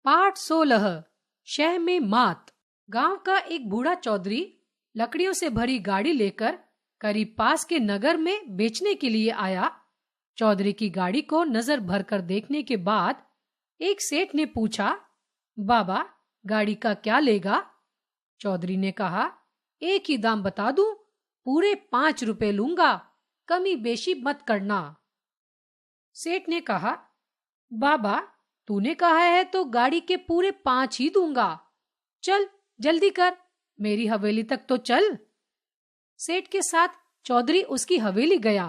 पाठ 16 शह में मात। गांव का एक बूढ़ा चौधरी लकड़ियों से भरी गाड़ी लेकर करीब पास के नगर में बेचने के लिए आया। चौधरी की गाड़ी को नजर भर कर देखने के बाद एक सेठ ने पूछा, बाबा गाड़ी का क्या लेगा? चौधरी ने कहा, एक ही दाम बता दूं, पूरे 5 रुपए लूंगा, कमी बेशी मत करना। सेठ ने कहा, बाबा तूने कहा है तो गाड़ी के पूरे 5 ही दूंगा। चल जल्दी कर, मेरी हवेली तक तो चल। सेठ के साथ चौधरी उसकी हवेली गया।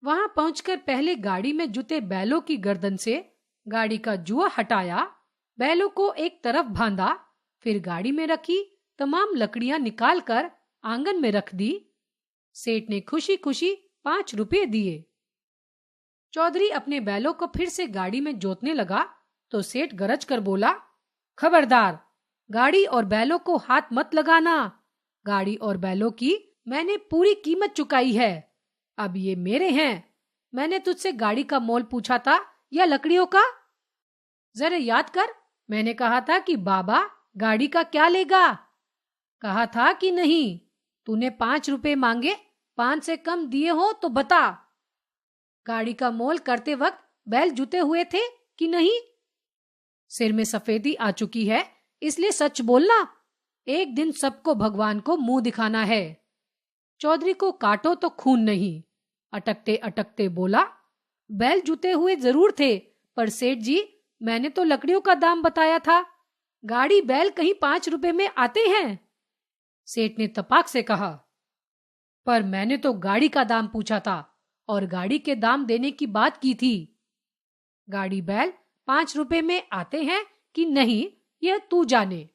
वहां पहुंचकर पहले गाड़ी में जुते बैलों की गर्दन से गाड़ी का जुआ हटाया, बैलों को एक तरफ बांधा, फिर गाड़ी में रखी तमाम लकड़ियां निकालकर आंगन में रख दी। सेठ ने खुशी खुशी 5 रुपए दिए। चौधरी अपने बैलों को फिर से गाड़ी में जोतने लगा तो सेठ गरज कर बोला, खबरदार, गाड़ी और बैलों को हाथ मत लगाना। गाड़ी और बैलों की मैंने पूरी कीमत चुकाई है, अब ये मेरे हैं। मैंने तुझसे गाड़ी का मोल पूछा था या लकड़ियों का? जरा याद कर, मैंने कहा था कि बाबा गाड़ी का क्या लेगा? कहा था कि नहीं? तूने 5 रुपए मांगे, 5 से कम दिए हो तो बता। गाड़ी का मोल करते वक्त बैल जुते हुए थे कि नहीं? सिर में सफेदी आ चुकी है, इसलिए सच बोलना। एक दिन सबको भगवान को मुंह दिखाना है। चौधरी को काटो तो खून नहीं। अटकते अटकते बोला, बैल जुते हुए जरूर थे, पर सेठ जी मैंने तो लकड़ियों का दाम बताया था। गाड़ी बैल कहीं 5 रुपए में आते हैं? सेठ ने तपाक से कहा, पर मैंने तो गाड़ी का दाम पूछा था और गाड़ी के दाम देने की बात की थी। गाड़ी बैल 5 रुपए में आते हैं कि नहीं, यह तू जाने।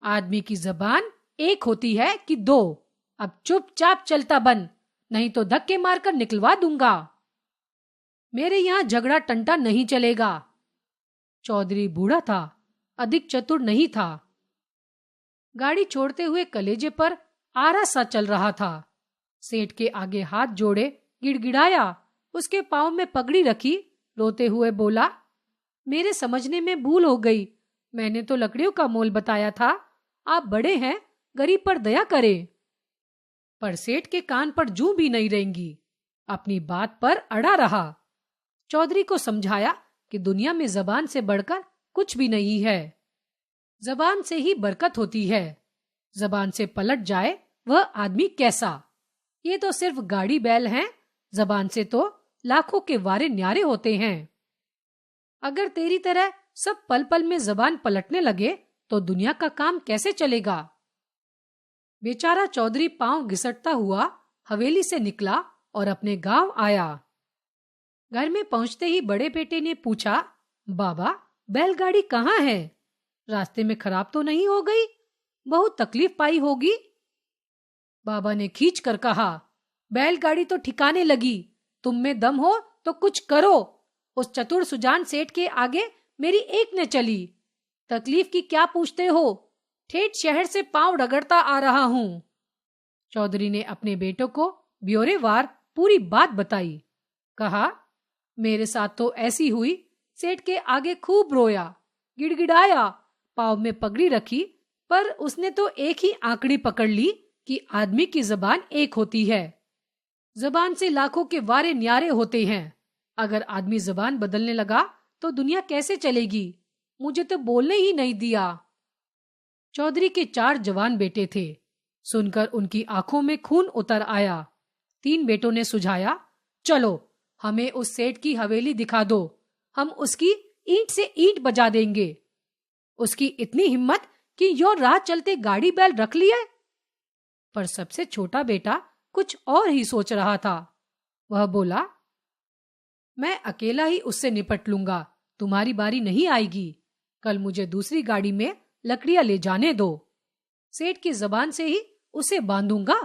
आदमी की जबान एक होती है कि 2। अब चुपचाप चलता बन, नहीं तो धक्के मारकर निकलवा दूंगा। मेरे यहां झगड़ा टंटा नहीं चलेगा। चौधरी बूढ़ा था, अधिक चतुर नहीं था। गाड़ी छोड़ते हुए कलेजे पर आरा सा चल रहा था। सेठ के आगे हाथ जोड़े गिड़गिड़ाया, उसके पांव में पगड़ी रखी, रोते हुए बोला, मेरे समझने में भूल हो गई। मैंने तो लकड़ियों का मोल बताया था। आप बड़े हैं, गरीब पर दया करें। पर सेठ के कान पर जूं भी नहीं रहेंगी, अपनी बात पर अड़ा रहा। चौधरी को समझाया कि दुनिया में जबान से बढ़कर कुछ भी नहीं है। जबान से ही बरकत होती है। जबान से पलट जाए वह आदमी कैसा। ये तो सिर्फ गाड़ी बैल हैं, जबान से तो लाखों के वारे न्यारे होते हैं। अगर तेरी तरह सब पल पल में जबान पलटने लगे तो दुनिया का काम कैसे चलेगा? बेचारा चौधरी पांव घिसटता हुआ हवेली से निकला और अपने गांव आया। घर में पहुंचते ही बड़े बेटे ने पूछा, बाबा बैलगाड़ी कहाँ है? रास्ते में खराब तो नहीं हो गई? बहुत तकलीफ पाई होगी। बाबा ने खींच कर कहा, बैलगाड़ी तो ठिकाने लगी, तुम में दम हो तो कुछ करो। उस चतुर सुजान सेठ के आगे मेरी एक न चली। तकलीफ की क्या पूछते हो? ठेठ शहर से पांव रगड़ता आ रहा हूं। चौधरी ने अपने बेटों को ब्यौरेवार पूरी बात बताई। कहा, मेरे साथ तो ऐसी हुई। सेठ के आगे खूब रोया, गिड़गिड़ाया, पांव में पगड़ी रखी, पर उसने तो एक ही आंकड़ी पकड़ ली कि आदमी की जबान एक होती है। जबान से लाखों के वारे न्यारे होते हैं। अगर आदमी जबान बदलने लगा तो दुनिया कैसे चलेगी? मुझे तो बोलने ही नहीं दिया। चौधरी के 4 जवान बेटे थे। सुनकर उनकी आंखों में खून उतर आया। 3 बेटों ने सुझाया, चलो हमें उस सेठ की हवेली दिखा दो, हम उसकी ईंट से ईंट बजा देंगे। उसकी इतनी हिम्मत कि यो राह चलते गाड़ी बैल रख लिया। पर सबसे छोटा बेटा कुछ और ही सोच रहा था। वह बोला, मैं अकेला ही उससे निपट लूंगा, तुम्हारी बारी नहीं आएगी। कल मुझे दूसरी गाड़ी में लकड़ियां ले जाने दो। सेठ की जबान से ही उसे बांधूंगा।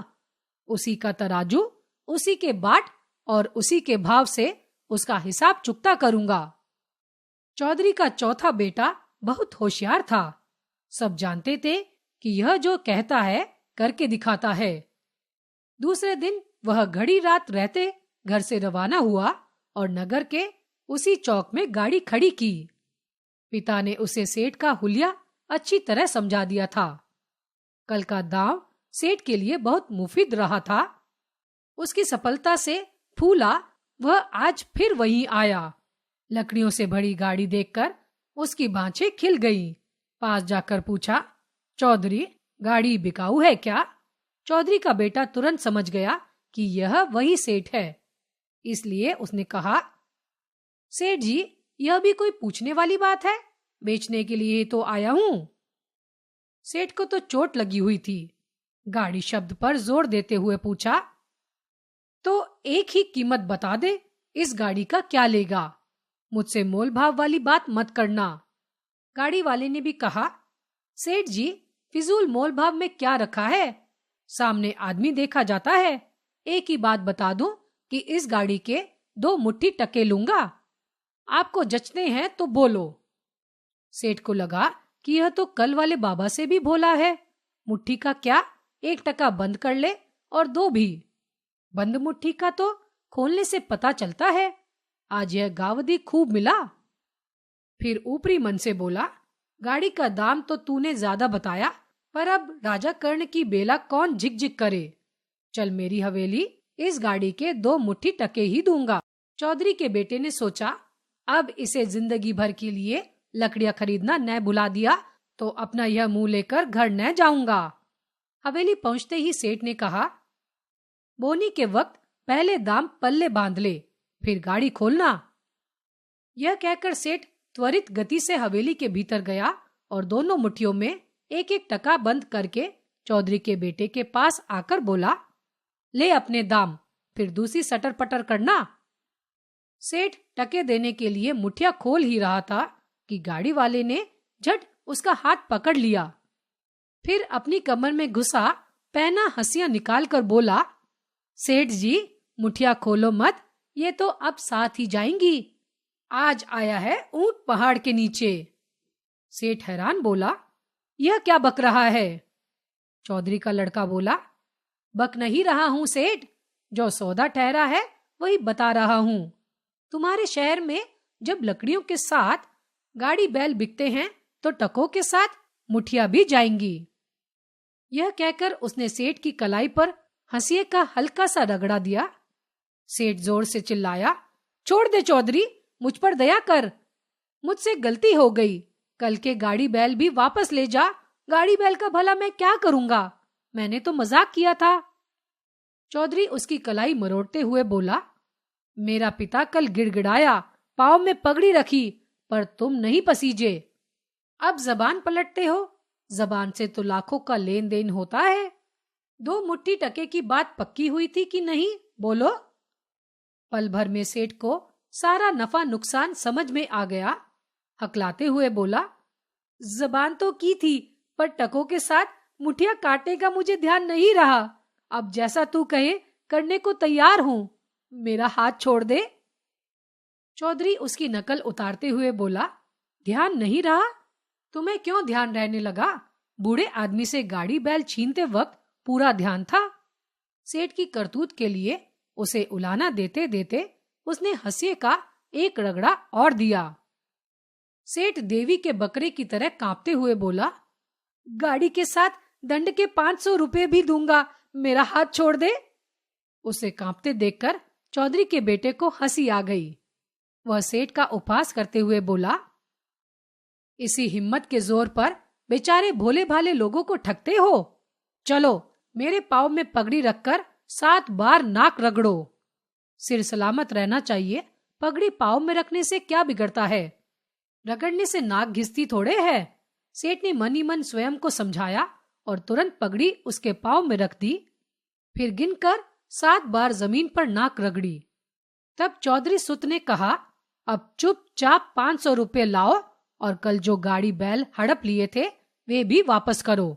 उसी का तराजू, उसी के बाट और उसी के भाव से उसका हिसाब चुकता करूंगा। चौधरी का चौथा बेटा बहुत होशियार था। सब जानते थे कि यह जो कहता है करके दिखाता है। दूसरे दिन वह घड़ी रात रहते घर से रवाना हुआ और नगर के उसी चौक में गाड़ी खड़ी की। पिता ने उसे सेठ का हुलिया अच्छी तरह समझा दिया था। कल का दांव सेठ के लिए बहुत मुफीद रहा था। उसकी सफलता से फूला वह आज फिर वहीं आया। लकड़ियों से भरी गाड़ी देखकर उसकी बाँछें खिल गईं। पास जाकर पूछा, चौधरी, गाड़ी बिकाऊ है क्या? चौधरी का बेटा तुरंत समझ गया कि यह वही सेठ है, इसलिए उसने कहा, सेठ जी, यह भी कोई पूछने वाली बात है? बेचने के लिए तो आया हूँ। सेठ को तो चोट लगी हुई थी। गाड़ी शब्द पर जोर देते हुए पूछा, तो एक ही कीमत बता दे, इस गाड़ी का क्या लेगा? मुझसे मोल भाव वाली बात मत करना। गाड़ी वाले ने भी कहा, सेठ जी, फिजूल मोल भाव में क्या रखा है? सामने आदमी देखा जाता है। एक ही बात बता दूं कि इस गाड़ी के 2 मुट्ठी टके लूंगा। आपको जचते हैं तो बोलो। सेठ को लगा कि यह तो कल वाले बाबा से भी भोला है। मुट्ठी का क्या, 1 टका बंद कर ले और 2 भी। बंद मुट्ठी का तो खोलने से पता चलता है। आज यह गावदी खूब मिला। फिर ऊपरी मन से बोला, गाड़ी का दाम तो तूने ज्यादा बताया, पर अब राजा कर्ण की बेला कौन झिक-झिक करे। चल मेरी हवेली, इस गाड़ी के 2 मुट्ठी टके ही दूंगा। चौधरी के बेटे ने सोचा, अब इसे जिंदगी भर के लिए लकड़ियां खरीदना न भुला दिया तो अपना यह मुंह लेकर घर न जाऊंगा। हवेली पहुंचते ही सेठ ने कहा, बोनी के वक्त पहले दाम पल्ले बांध ले, फिर गाड़ी खोलना। यह कहकर सेठ त्वरित गति से हवेली के भीतर गया और दोनों मुट्ठियों में 1-1 टका बंद करके चौधरी के बेटे के पास आकर बोला, ले अपने दाम, फिर दूसरी सटर पटर करना। सेठ टके देने के लिए मुठिया खोल ही रहा था कि गाड़ी वाले ने झट उसका हाथ पकड़ लिया। फिर अपनी कमर में घुसा पहना हंसियां निकाल कर बोला, सेठ जी, मुठिया खोलो मत, ये तो अब साथ ही जाएंगी। आज आया है ऊंट पहाड़ के नीचे। सेठ हैरान बोला, यह क्या बक रहा है? चौधरी का लड़का बोला, बक नहीं रहा हूँ सेठ, जो सौदा ठहरा है वही बता रहा हूँ। तुम्हारे शहर में जब लकड़ियों के साथ गाड़ी बैल बिकते हैं तो टकों के साथ मुठिया भी जाएंगी। यह कहकर उसने सेठ की कलाई पर हंसिए का हल्का सा रगड़ा दिया। सेठ जोर से चिल्लाया, छोड़ दे चौधरी, मुझ पर दया कर। मुझसे गलती हो गई, कल के गाड़ी बैल भी वापस ले जा। गाड़ी बैल का भला मैं क्या करूंगा? मैंने तो मजाक किया था। चौधरी उसकी कलाई मरोड़ते हुए बोला, मेरा पिता कल गिड़गिड़ाया, पाँव में पगड़ी रखी, पर तुम नहीं पसीजे। अब जबान पलटते हो? जबान से तो लाखों का लेन देन होता है। 2 मुट्ठी टके की बात पक्की हुई थी कि नहीं, बोलो। पल भर में सेठ को सारा नफा नुकसान समझ में आ गया। हकलाते हुए बोला, जबान तो की थी, पर टकों के साथ मुठिया काटने का मुझे ध्यान नहीं रहा। अब जैसा तू कहे करने को तैयार हूँ, मेरा हाथ छोड़ दे। चौधरी उसकी नकल उतारते हुए बोला, ध्यान नहीं रहा? तुम्हें क्यों ध्यान रहने लगा? बूढ़े आदमी से गाड़ी बैल छीनते वक्त पूरा ध्यान था। सेठ की करतूत के लिए उसे उलाना देते देते उसने हंसिए का एक रगड़ा और दिया। सेठ देवी के बकरे की तरह कांपते हुए बोला, गाड़ी के साथ दंड के 500 रुपए भी दूंगा, मेरा हाथ छोड़ दे। उसे कांपते देखकर चौधरी के बेटे को हंसी आ गई। वह सेठ का उपहास करते हुए बोला, इसी हिम्मत के जोर पर बेचारे भोले भाले लोगों को ठगते हो। चलो मेरे पाँव में पगड़ी रखकर 7 बार नाक रगड़ो। सिर सलामत रहना चाहिए, पगड़ी पाँव में रखने से क्या बिगड़ता है? रगड़ने से नाक घिसती थोड़े है। सेठ ने मन ही मन स्वयं को समझाया और तुरंत पगड़ी उसके पाँव में रख दी। फिर गिनकर 7 बार जमीन पर नाक रगड़ी। तब चौधरी सुत ने कहा, अब चुपचाप 500 रुपए लाओ और कल जो गाड़ी बैल हड़प लिए थे वे भी वापस करो।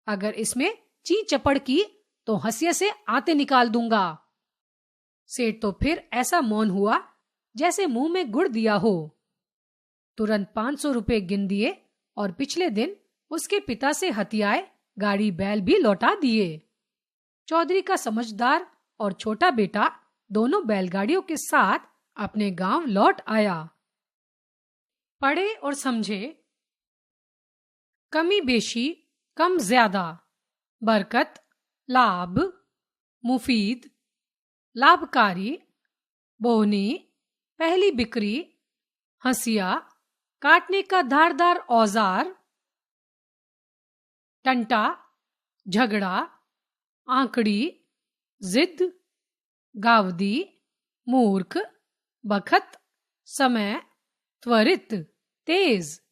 अगर इसमें ची चपड़ की तो हंसिया से आते निकाल दूंगा। सेठ तो फिर ऐसा मौन हुआ जैसे मुंह में गुड़ दिया हो। तुरंत 500 रुपए गिन दिए और पिछले दिन उसके पिता से हथियाए गाड़ी बैल भी लौटा दिए। चौधरी का समझदार और छोटा बेटा दोनों बैलगाड़ियों के साथ अपने गांव लौट आया। पढ़े और समझे। कमी बेशी, कम ज्यादा, बरकत, लाभ, मुफीद, लाभकारी, बोहनी, पहली बिक्री, हंसिया, काटने का धारदार औजार, टंटा, झगड़ा, आंकड़ी, जिद, गावदी, मूर्ख, बखत, समय, त्वरित, तेज।